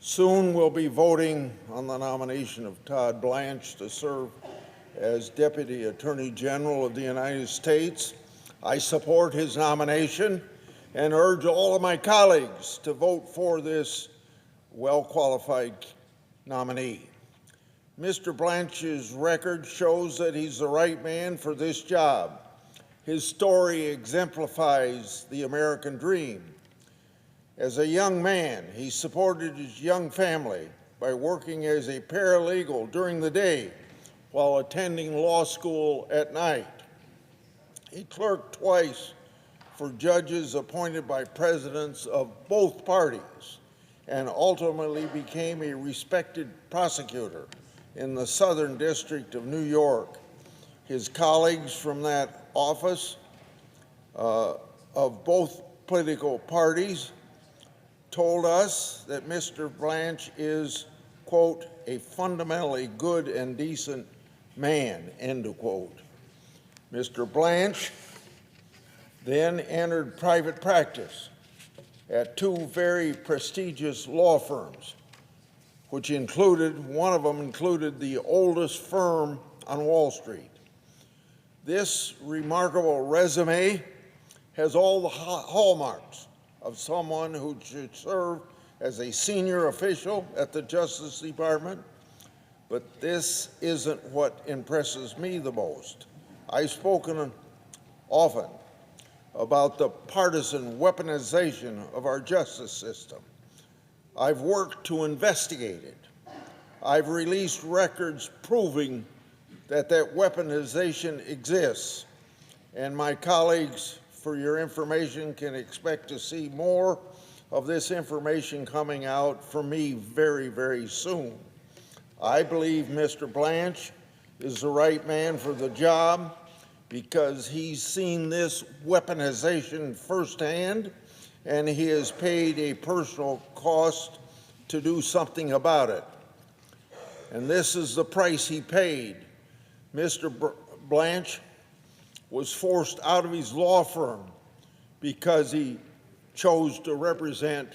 Soon we'll be voting on the nomination of Todd Blanche to serve as Deputy Attorney General of the United States. I support his nomination and urge all of my colleagues to vote for this well-qualified nominee. Mr. Blanche's record shows that he's the right man for this job. His story exemplifies the American dream. As a young man, he supported his young family by working as a paralegal during the day while attending law school at night. He clerked twice for judges appointed by presidents of both parties and ultimately became a respected prosecutor in the Southern District of New York. His colleagues from that office of both political parties told us that Mr. Blanche is, quote, a fundamentally good and decent man, end of quote. Mr. Blanche then entered private practice at two very prestigious law firms, which one of them included the oldest firm on Wall Street. This remarkable resume has all the hallmarks of someone who should serve as a senior official at the Justice Department, but this isn't what impresses me the most. I've spoken often about the partisan weaponization of our justice system. I've worked to investigate it. I've released records proving that weaponization exists, and my colleagues, for your information, can expect to see more of this information coming out from me very, very soon. I believe Mr. Blanche is the right man for the job because he's seen this weaponization firsthand, and he has paid a personal cost to do something about it. And this is the price he paid. Mr. Blanche was forced out of his law firm because he chose to represent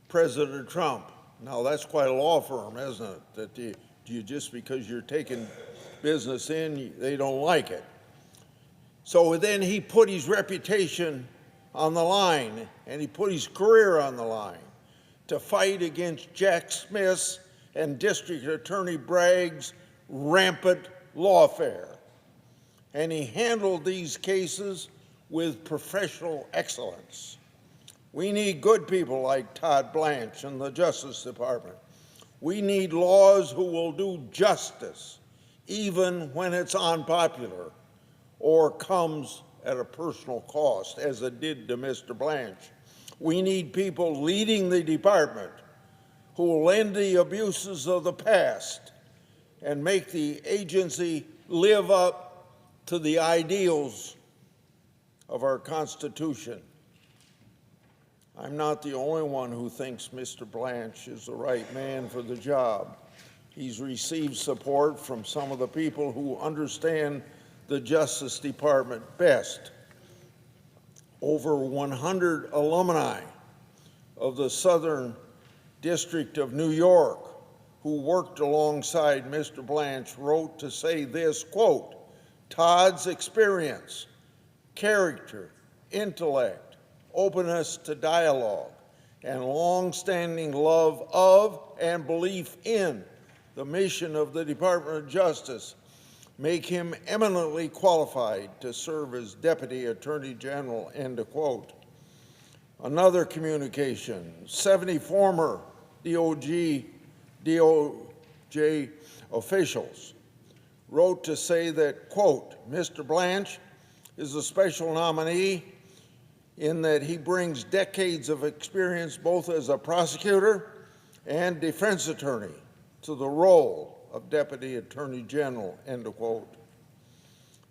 President Trump. Now, that's quite a law firm, isn't it? That you just because you're taking business in, they don't like it. So then he put his reputation on the line, and he put his career on the line to fight against Jack Smith's and District Attorney Bragg's rampant lawfare. And he handled these cases with professional excellence. We need good people like Todd Blanche in the Justice Department. We need laws who will do justice, even when it's unpopular or comes at a personal cost, as it did to Mr. Blanche. We need people leading the department who will end the abuses of the past and make the agency live up to the ideals of our Constitution. I'm not the only one who thinks Mr. Blanche is the right man for the job. He's received support from some of the people who understand the Justice Department best. Over 100 alumni of the Southern District of New York who worked alongside Mr. Blanche wrote to say this, quote, Todd's experience, character, intellect, openness to dialogue, and long-standing love of and belief in the mission of the Department of Justice make him eminently qualified to serve as Deputy Attorney General, end of quote. Another communication, 70 former DOJ officials wrote to say that, quote, Mr. Blanche is a special nominee in that he brings decades of experience both as a prosecutor and defense attorney to the role of Deputy Attorney General, end of quote.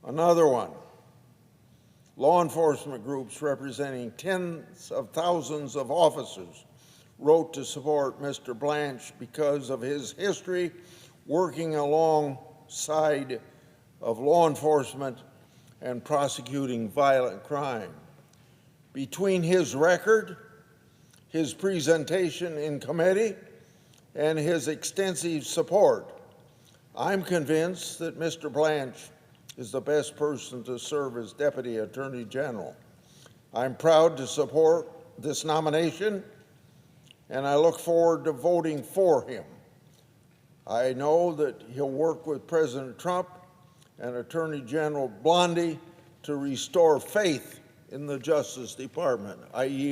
Another one, law enforcement groups representing tens of thousands of officers wrote to support Mr. Blanche because of his history working alongside of law enforcement and prosecuting violent crime. Between his record, his presentation in committee, and his extensive support, I'm convinced that Mr. Blanche is the best person to serve as Deputy Attorney General. I'm proud to support this nomination, and I look forward to voting for him. I know that he'll work with President Trump and Attorney General Blanche to restore faith in the Justice Department. I yield.